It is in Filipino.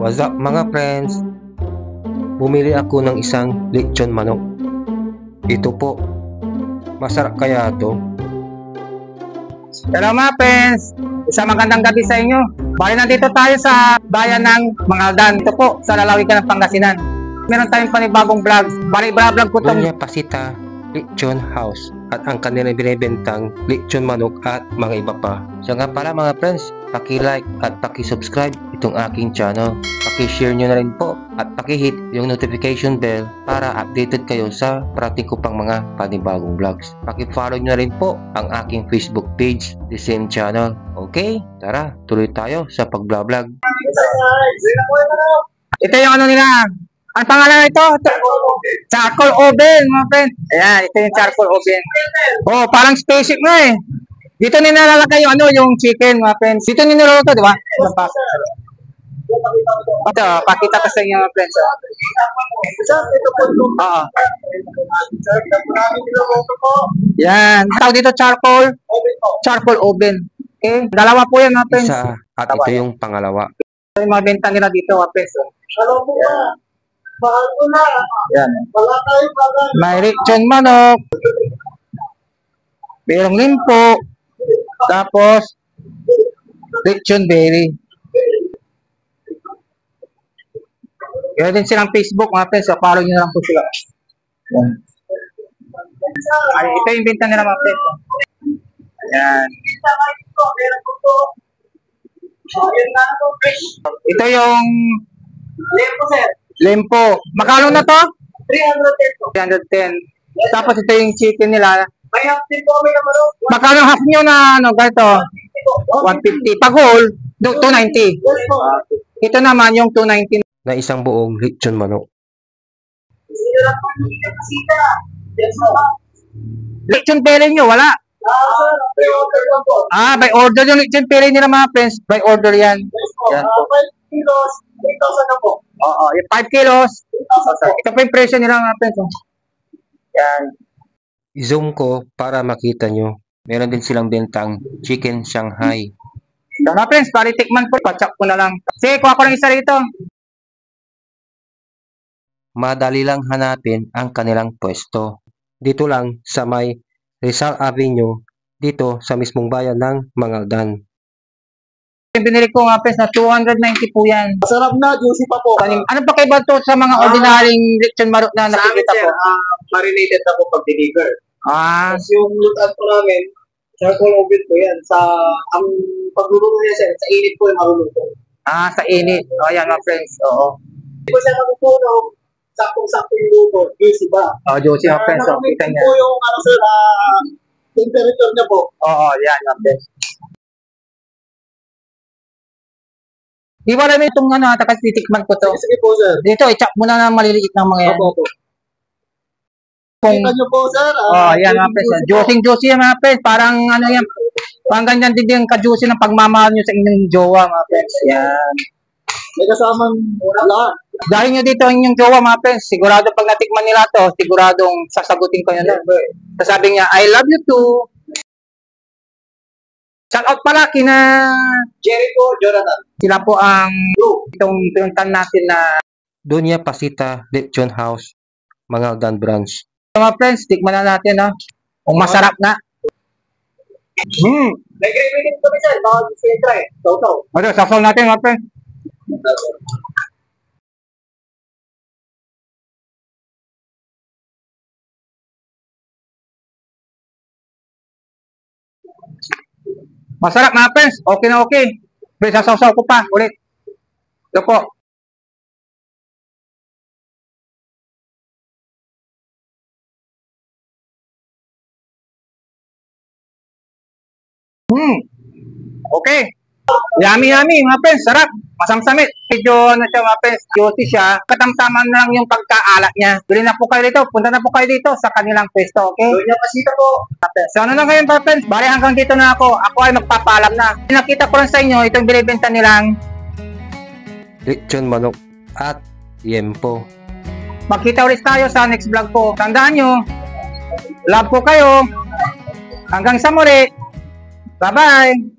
What's up mga friends? Bumili ako ng isang lechon manok. Ito po. Masarap kaya to? Hello mga friends! Isang magandang gabi sa inyo. Bali nandito tayo sa bayan ng Mangaldan. Ito po sa lalawigan ng Pangasinan. Meron tayong panibagong vlog. Bali vlog ko itong Doña Pasita Lechon House at ang kanilang binibentang lechon manok at mga iba pa. So nga pala mga friends, paki-like at paki-subscribe itong aking channel. Paki-share nyo na rin po at paki-hit yung notification bell para updated kayo sa parating ko pang mga panibagong vlogs. Paki-follow nyo na rin po ang aking Facebook page, the same channel. Okay, tara, tuloy tayo sa pag-vlog. ito yung ano nila. Ang pangalan nito? Charcoal oven, mga friends. Ayan, ito yung charcoal oven. Oh, parang spaceship nga eh. Dito nilalagay yung ano, yung chicken, mga friends. Dito nilalagay, di ba? Ito, pakita ko sa inyo, mga friends. Oo. Yan. Tawag dito charcoal oven. Okay. Dalawa po yan, mga friends. Isa at ito yung pangalawa. Ito yung mga benta nila dito, mga friends. Alam mo ba? Mahal ko na. Yan. Wala tayo bagay. May lechon manok. Merong limpo. Tapos, lechon berry. Kaya din silang Facebook, mga friends. So, follow nyo na lang po sila. Yan. Ay, ito yung benta nila, mga friends. Yan. Meron ko to. Ayun na ito, fish. Ito yung Lempo, sir. limpo. Magkano na to? 310 po. 310. Tapos ito yung chicken nila. May half din po kami naman. Magkano half nyo na ano, ganito? 150. Pag whole, 290. Yes po. Ito naman yung 290. Na isang buong lechon manok. Sinira po yung kasita. Yes po. Lechon pere nyo, wala. Sir, pre-order lang po. By order yung lechon pere nila mga friends. By order yan. Yes po. Yan po. 5 kilos, 3,000 na po. Oo, yung 5 kilos. 3,000 po. Ito po yung presyo nila mga friends. Oh. Yan. I-zoom ko para makita nyo. Meron din silang bentang chicken Shanghai. So mga friends, pari tikman po. Patsak ko na lang. Sige, kuha ko lang isa rito. Madali lang hanapin ang kanilang pwesto. Dito lang sa may Rizal Avenue, dito sa mismong bayan ng Mangaldan. Yung binili ko mga friends na 290 po yan. Masarap na, juicy pa po. Ano pa kaiba to sa mga ordinaryong lechon manok na Sa amin, nakikita sir, po? marinated na po pag-deliver. Ah, Tapos yung lutaan po namin, charcoal oven po yan. Ang pagluluto niya, sir, sa init po yung maruluto. sa init. O, yan mga friends. Oo. Hindi po siya magutunog, saktong-sakto yung luto, juicy ba? Juicy mga friends. O, kita Nakamitin niya. po yung, sir, temperature niya po. Oo, yan mga friends. Di ba namin itong ano, takas titikman ko to. Sige po, sir. Dito, i-chop muna na maliliit ng mga yan. Opo. Kung, Kita niyo po, sir. yan mga friends. Juicy yan mga friends. Parang ano yan. Parang ganyan din yung ka-juicy ng pagmamahal nyo sa inyong jowa mga friends. Yan. May kasamang lahat. Dahil nyo dito ang inyong jowa mga friends, sigurado pag natikman nila to, siguradong sasagutin ko yun. Sasabi niya, I love you too. Shout out pala kina Jericho, Jonathan. sila po ang itong pinuntan natin na Doña Pasita Lechon House, Mangaldan Branch. mga friends, tikman na natin ha. Kung masarap na. May gravy din kami, sir. Bawal siya try. Taw-taw. Ano, sasaw natin mga friends. Masarap mga friends. Okay na okay. Pero sasaw-saw ko pa ulit. Ito po. Okay. Yummy mga friends. Sarap. Masamsamit. Medyo ano siya mga friends. Juicy siya. Katamtaman na lang yung pagkaalat niya. Bili na po kayo dito. Punta na po kayo dito sa kanilang pwesto. Okay? Doña Pasita po. So ano na ngayon mga friends? Bali hanggang dito na ako. Ako ay magpapaalam na. Nakita ko lang sa inyo itong binibenta nilang Lechon manok at yempo. magkita ulit tayo sa next vlog ko. Tandaan nyo, love ko kayo. Hanggang sa muli. Bye-bye!